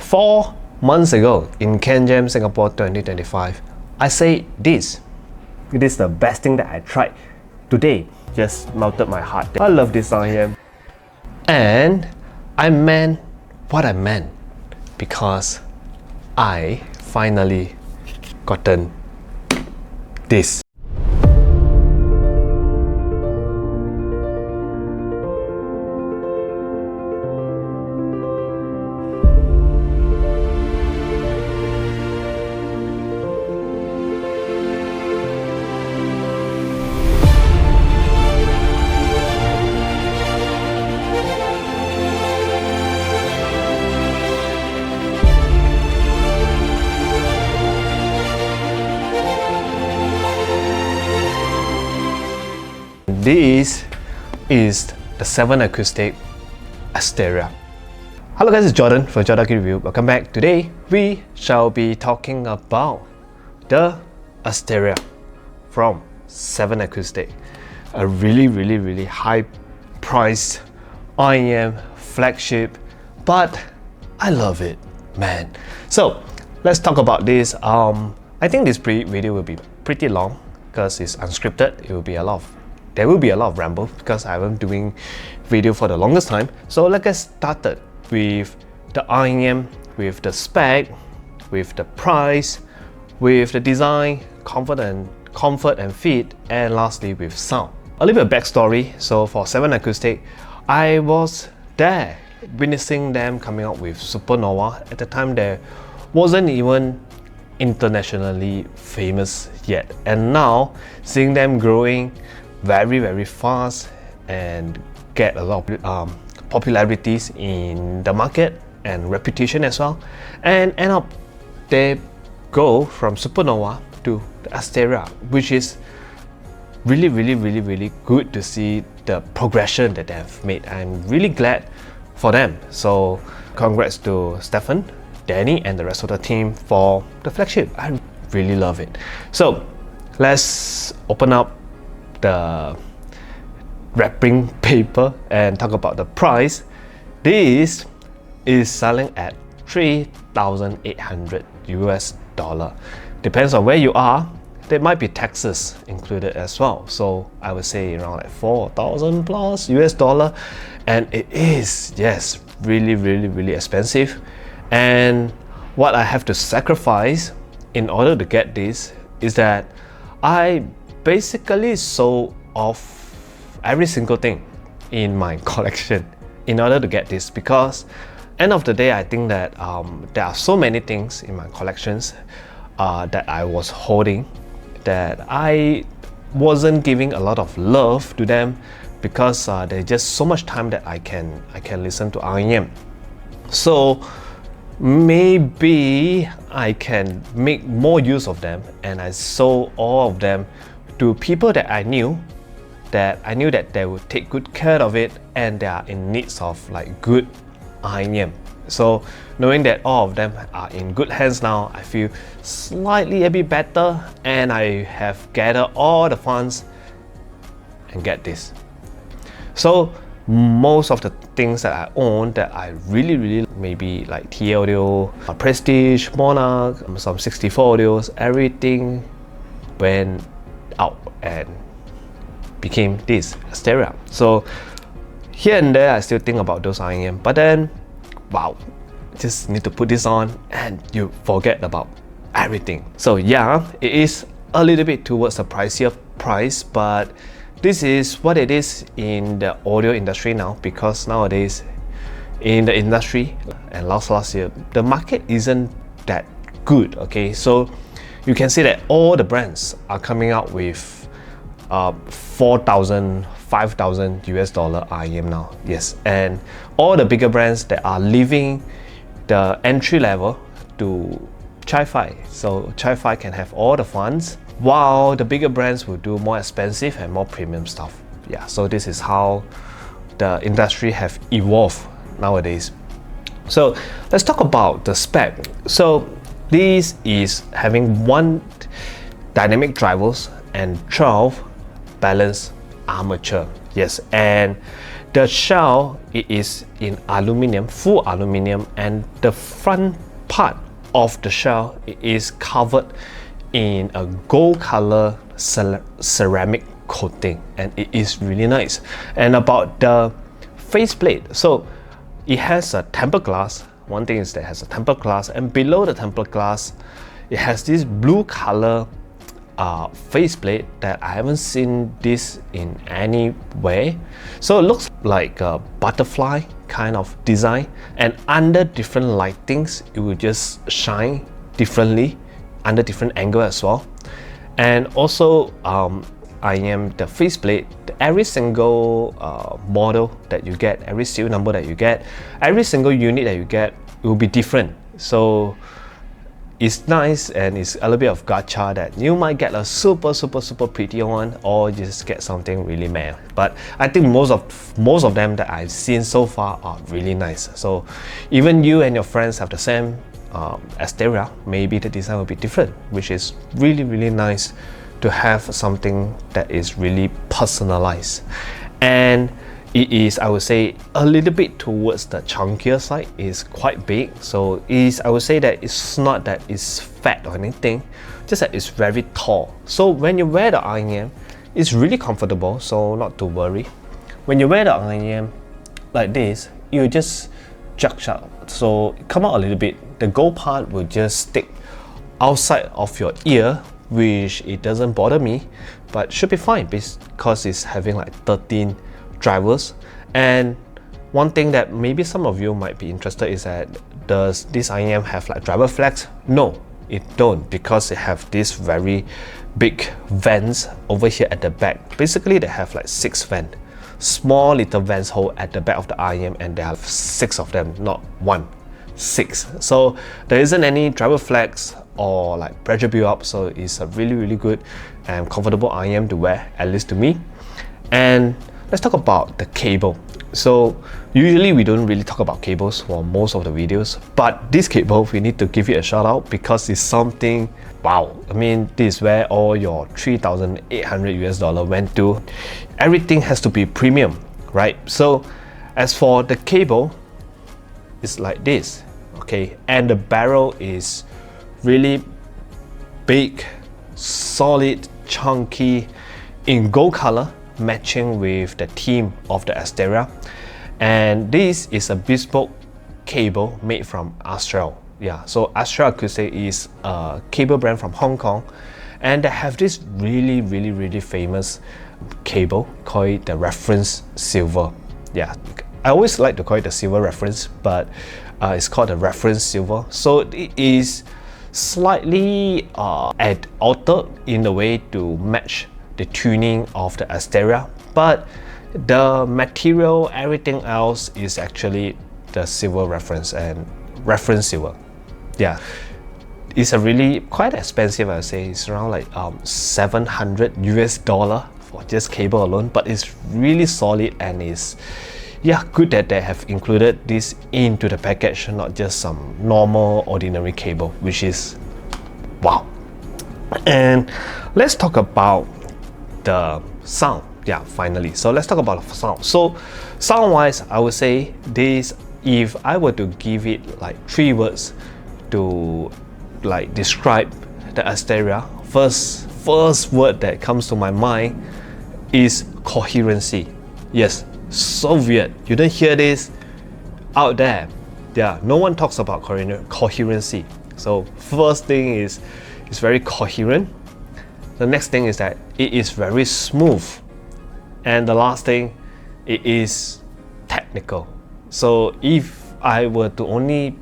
4 months ago in Cant Singapore 2025, I say this. It is the best thing that I tried today. Just melted my heart. I love this IEM. And I meant what I meant because I finally gotten this. This is the 7 Acoustics Asteria. Hello guys, it's Jordan from Jordan Review. Welcome back. Today we shall be talking about the Asteria from 7 Acoustics. A really high priced IEM flagship, but I love it, man. So let's talk about this. I think this video will be pretty long because it's unscripted. There will be a lot of ramble because I haven't doing video for the longest time. So let's get started with the IEM, with the spec, with the price, with the design, comfort and fit, and lastly with sound. A little bit of backstory. So for 7 Acoustics, I was there witnessing them coming out with Supernova. At the time, there wasn't even internationally famous yet, and now seeing them growing very fast and get a lot of popularities in the market and reputation as well, and end up they go from Supernova to the Asteria, which is really good to see the progression that they have made. I'm really glad for them. So congrats to Stefan, Danny and the rest of the team for the flagship. I really love it. So let's open up the wrapping paper and talk about the price. This is selling at $3,800 US. Depends on where you are. There might be taxes included as well, so I would say around like 4,000 plus US dollar, and it is, yes, really expensive. And what I have to sacrifice in order to get this is that I basically sold off every single thing in my collection in order to get this, because end of the day I think that there are so many things in my collections that I was holding that I wasn't giving a lot of love to them because there's just so much time that I can listen to IEM. So maybe I can make more use of them, and I sold all of them to people that I knew that they would take good care of it and they are in needs of like good IEM. So knowing that all of them are in good hands now, I feel slightly a bit better, and I have gathered all the funds and get this. So most of the things that I own that I really maybe like T Audio, Prestige, Monarch, some 64 audios, everything went out and became this Asteria. So here and there I still think about those IEM, but then wow, just need to put this on and you forget about everything. So yeah, it is a little bit towards the pricier price, but this is what it is in the audio industry now, because nowadays in the industry and last year the market isn't that good. Okay, so you can see that all the brands are coming out with 4,000, 5,000 US dollar IEM now. Yes, and all the bigger brands that are leaving the entry level to Chi-Fi. So Chi-Fi can have all the funds, while the bigger brands will do more expensive and more premium stuff. Yeah, so this is how the industry have evolved nowadays. So let's talk about the spec. So this is having 1 dynamic drivers and 12 balanced armature. Yes, and The shell, it is in aluminum, full aluminum, and the front part of the shell is covered in a gold color ceramic coating, and it is really nice. And about the faceplate, so it has a tempered glass. One thing is that it has a tempered glass, and below the tempered glass it has this blue color faceplate that I haven't seen this in any way. So it looks like a butterfly kind of design, and under different lightings it will just shine differently under different angle as well. And also IEM, the faceplate, every single model that you get, every serial number that you get, every single unit that you get, it will be different. So it's nice, and it's a little bit of gacha that you might get a super pretty one, or just get something really meh. But I think most of them that I've seen so far are really nice. So even you and your friends have the same Asteria, maybe the design will be different, which is really nice to have something that is really personalized. And it is, I would say, a little bit towards the chunkier side. It's quite big, so I would say that it's not that it's fat or anything, just that it's very tall. So when you wear the IEM, it's really comfortable, so not to worry. When you wear the IEM like this, you just judge out, so come out a little bit. The gold part will just stick outside of your ear, which it doesn't bother me, but should be fine because it's having like 13 drivers. And one thing that maybe some of you might be interested is that, does this IEM have like driver flags? No, it don't, because they have this very big vents over here at the back. Basically they have like 6 vents, small little vents hole at the back of the IEM, and they have 6 of them, not 1, 6. So there isn't any driver flags or like pressure build up, so it's a really good and comfortable IEM to wear, at least to me. And let's talk about the cable. So usually we don't really talk about cables for most of the videos, but this cable, we need to give it a shout out because it's something, wow. I mean, this is where all your $3,800 went to. Everything has to be premium, right? So as for the cable, it's like this, okay? And the barrel is really big, solid, chunky, in gold color, matching with the theme of the Asteria. And this is a bespoke cable made from Astral. Yeah, so Astral Acoustics is a cable brand from Hong Kong, and they have this really famous cable called the reference silver. Yeah, I always like to call it the silver reference, but it's called the reference silver. So it is slightly altered in a way to match the tuning of the Asteria, but the material, everything else is actually the silver reference and reference silver. Yeah, it's a really quite expensive, I would say. It's around like $700 for just cable alone, but it's really solid, and it's, yeah, good that they have included this into the package, not just some normal ordinary cable, which is wow. And let's talk about the sound. Yeah, finally. So let's talk about the sound. So sound wise, I would say this, if I were to give it like 3 words to like describe the Asteria, first word that comes to my mind is coherency. Yes, so weird. You don't hear this out there. Yeah, no one talks about coherency. So first thing is it's very coherent. The next thing is that it is very smooth. And the last thing, it is technical. So if I were to only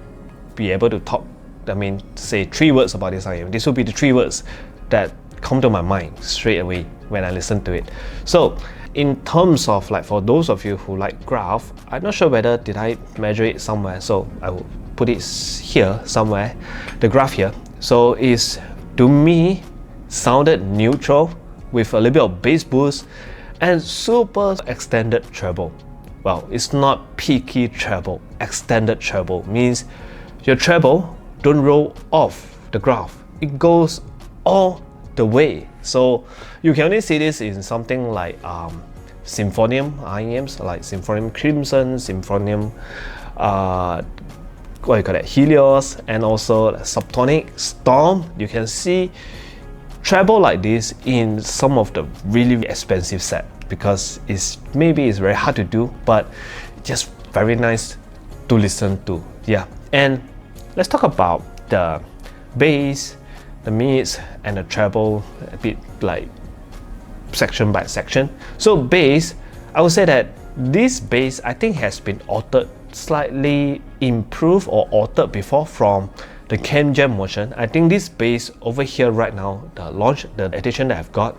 be able to talk, I mean, say 3 words about this IEM, this would be the 3 words that come to my mind straight away when I listen to it. So in terms of like, for those of you who like graph, I'm not sure whether did I measure it somewhere, so I will put it here somewhere, the graph here. So it's, to me, sounded neutral with a little bit of bass boost and super extended treble. Well, it's not peaky treble. Extended treble means your treble don't roll off the graph. It goes all the way. So you can only see this in something like Symphonium IEMs like Symphonium Crimson, Symphonium Helios, and also Subtonic Storm. You can see treble like this in some of the really expensive set because it's very hard to do, but just very nice to listen to. Yeah, and let's talk about the bass, the mids, and the treble a bit like section by section. So bass, I would say that this bass I think has been altered, slightly improved or altered before from the Cant Jam version. I think this bass over here right now, the edition that I've got,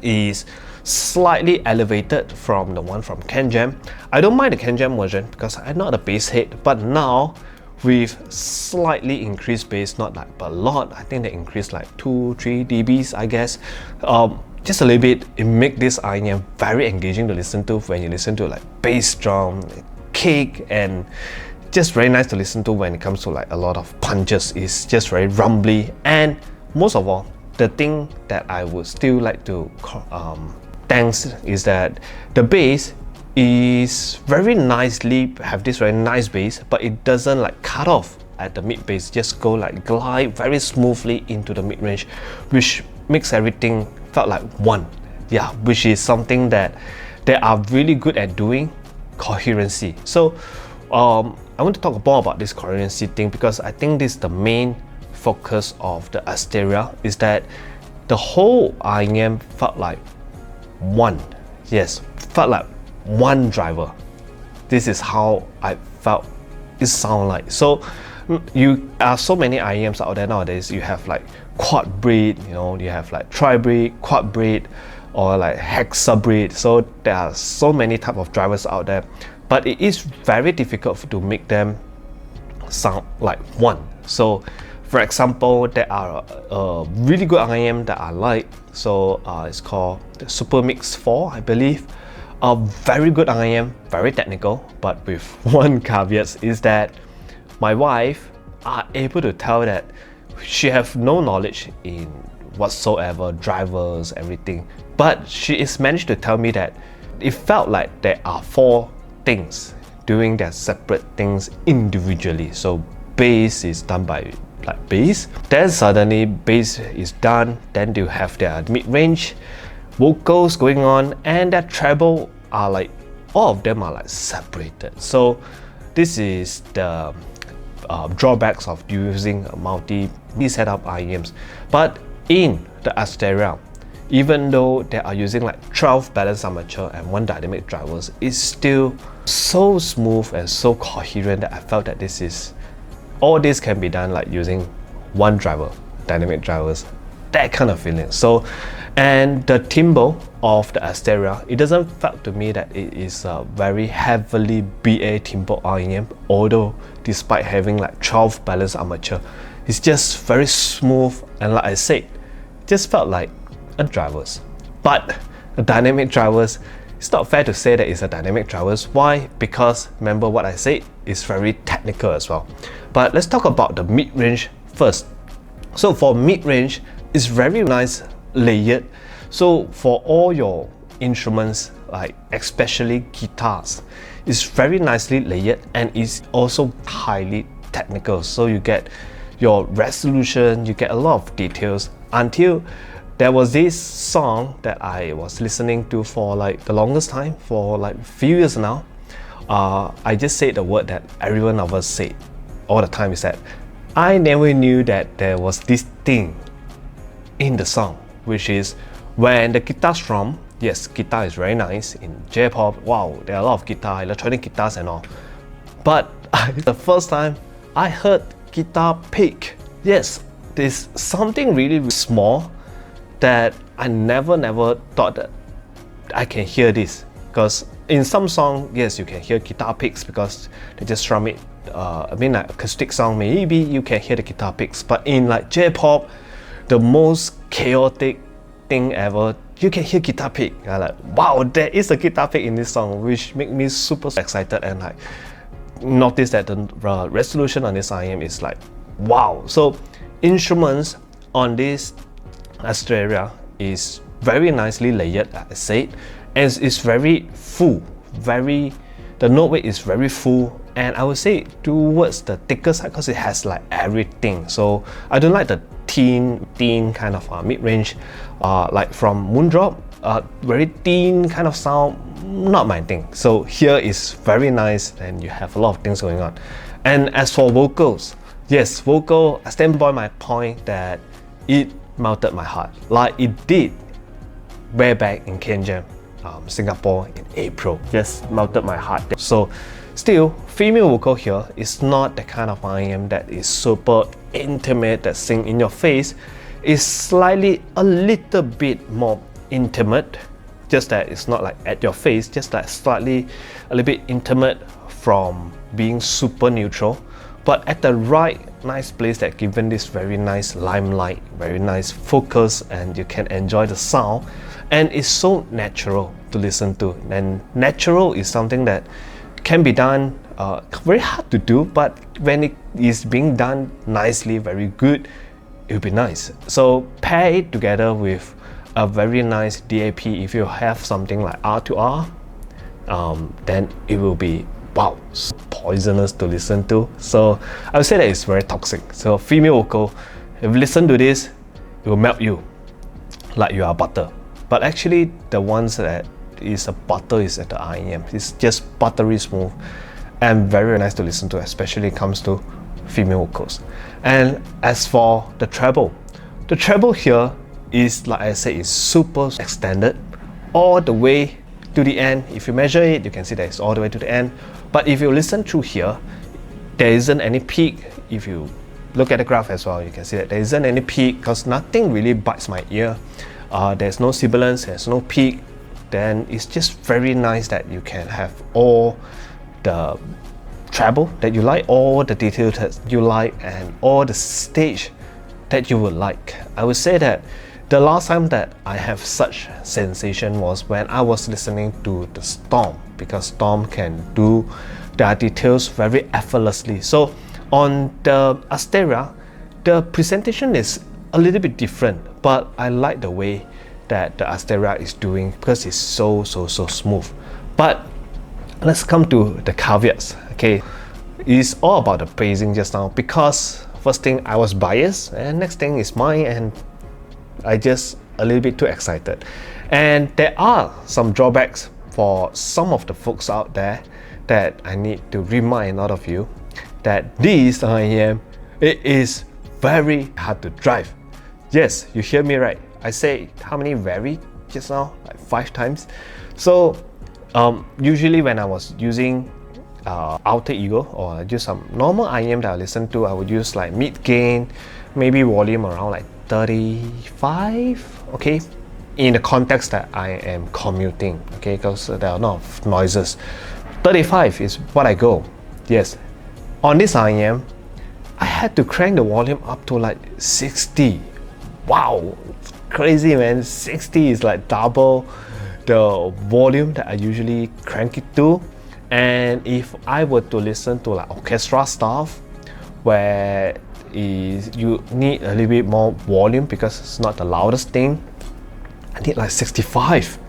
is slightly elevated from the one from Cant Jam. I don't mind the Cant Jam version because I'm not a bass head, but now with slightly increased bass, not like a lot, I think they increased like 2-3 dBs, I guess. Just a little bit, it makes this IEM very engaging to listen to when you listen to like bass drum, kick, and just very nice to listen to when it comes to like a lot of punches. It's just very rumbly, and most of all, the thing that I would still like to thanks is that the bass is very nicely, have this very nice bass, but it doesn't like cut off at the mid bass, just go like glide very smoothly into the mid range, which makes everything felt like one. Yeah, which is something that they are really good at doing, coherency. So I want to talk more about this coherency thing because I think this is the main focus of the Asteria, is that the whole IEM felt like one. Yes, felt like one driver. This is how I felt it sound like. So you are so many IEMs out there nowadays. You have like quad breed, you know, you have like tri-breed, quad breed, or like hexa breed. So there are so many type of drivers out there, but it is very difficult to make them sound like one. So for example, there are a really good IEM that I like. So it's called the Super Mix 4, I believe. A very good IEM, very technical, but with one caveat is that my wife are able to tell that she have no knowledge in whatsoever, drivers, everything, but she is managed to tell me that it felt like there are 4 things doing their separate things individually. So bass is done by like bass, then suddenly bass is done, then you have their mid-range vocals going on, and that treble are like, all of them are like separated. So this is the drawbacks of using a multi-setup IEMs. But in the Asteria, even though they are using like 12 balanced armature and 1 dynamic drivers, it's still so smooth and so coherent that I felt that all this can be done like using 1 driver, dynamic drivers, that kind of feeling. So, and the timbre of the Asteria, it doesn't feel to me that it is a very heavily BA timbre IEM, although despite having like 12 balanced armature, it's just very smooth, and like I said, just felt like a drivers. But the dynamic drivers, it's not fair to say that it's a dynamic drivers. Why? Because remember what I said, it's very technical as well. But let's talk about the mid-range first. So for mid-range, it's very nice layered. So for all your instruments, like especially guitars, it's very nicely layered and it's also highly technical. So you get your resolution, you get a lot of details, until there was this song that I was listening to for like the longest time, for like a few years now. I just said the word that every one of us say all the time, is that I never knew that there was this thing in the song, which is when the guitar strum. Yes, guitar is very nice in J-pop. Wow, there are a lot of guitar, electronic guitars and all. But the first time I heard guitar pick, yes, there's something really small that I never thought that I can hear this. Because in some songs, yes, you can hear guitar picks because they just strum it. Like acoustic song, maybe you can hear the guitar picks. But in like J-pop, the most chaotic thing ever, you can hear guitar pick. I'm like, wow, there is a guitar pick in this song, which make me super excited, and like notice that the resolution on this IEM is like wow. So instruments on this Asteria is very nicely layered, as I said, and it's very full, the note weight is very full, and I would say towards the thicker side because it has like everything. So I don't like the thin kind of mid-range, like from Moondrop, very thin kind of sound, not my thing. So here is very nice, and you have a lot of things going on. And as for vocals, yes, vocal, I stand by my point that it melted my heart, like it did way back in Cant, Singapore in April. Just melted my heart. So still, female vocal here is not the kind of IEM that is super intimate, that sing in your face. It's slightly a little bit more intimate, just that it's not like at your face, just like slightly a little bit intimate from being super neutral, but at the right nice place that given this very nice limelight, very nice focus, and you can enjoy the sound, and it's so natural to listen to. And natural is something that can be done, very hard to do, but when it is being done nicely, very good, it will be nice. So pair it together with a very nice DAP. If you have something like R2R, then it will be wow, so poisonous to listen to. So I would say that it's very toxic. So female vocal, if you listen to this, it will melt you like you are butter. But actually the ones that is a butter is at the IEM. It's just buttery smooth and very nice to listen to, especially when it comes to female vocals. And as for the treble here is, like I said, is super extended all the way to the end. If you measure it, you can see that it's all the way to the end. But if you listen through here, there isn't any peak. If you look at the graph as well, you can see that there isn't any peak because nothing really bites my ear. There's no sibilance, there's no peak. Then it's just very nice that you can have all the treble that you like, all the details that you like, and all the stage that you would like. I would say that the last time that I have such sensation was when I was listening to the Storm, because Storm can do their details very effortlessly. So on the Asteria, the presentation is a little bit different, but I like the way that the Asteria is doing because it's so smooth. But let's come to the caveats. Okay, it's all about the praising just now, because first thing I was biased, and next thing is mine, and I just a little bit too excited. And there are some drawbacks for some of the folks out there that I need to remind all of you that this IEM, it is very hard to drive. Yes, you hear me right. I say how many very just now, like 5 times. So usually when I was using Alter Ego or just some normal IEM that I listen to, I would use like mid gain, maybe volume around like 35, okay, in the context that I am commuting, okay, because there are a lot of noises. 35 is what I go. Yes, on this IEM, I had to crank the volume up to like 60. Wow, crazy man, 60 is like double the volume that I usually crank it to. And if I were to listen to like orchestra stuff, where you need a little bit more volume because it's not the loudest thing, I need like 65.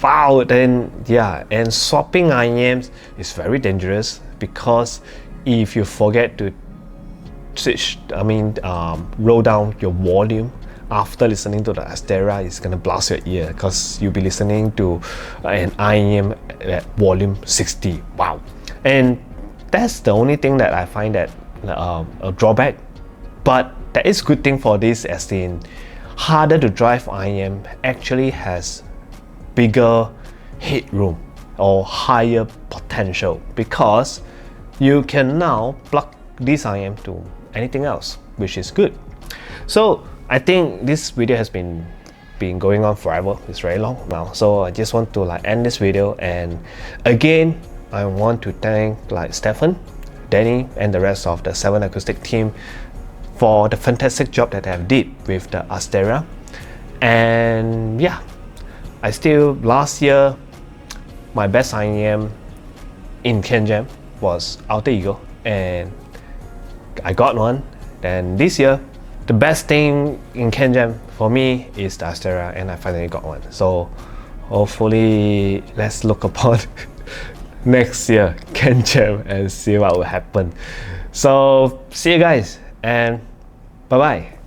Wow, then yeah, and swapping IEMs is very dangerous, because if you forget to switch, roll down your volume after listening to the Asteria, it's gonna blast your ear because you'll be listening to an IEM at volume 60. Wow, and that's the only thing that I find that a drawback. But that is good thing for this, as in harder to drive IEM actually has bigger headroom or higher potential, because you can now plug this IEM to anything else, which is good. So I think this video has been going on forever. It's very long now, so I just want to like end this video. And again, I want to thank like Stefan, Danny, and the rest of the 7 Acoustic team for the fantastic job that they have did with the Asteria. And yeah, last year my best IEM in Cant was Alter Ego, and I got one. Then this year, the best thing in Cant for me is the Asteria, and I finally got one. So hopefully let's look upon next year Cant Jam and see what will happen. So see you guys, and bye bye.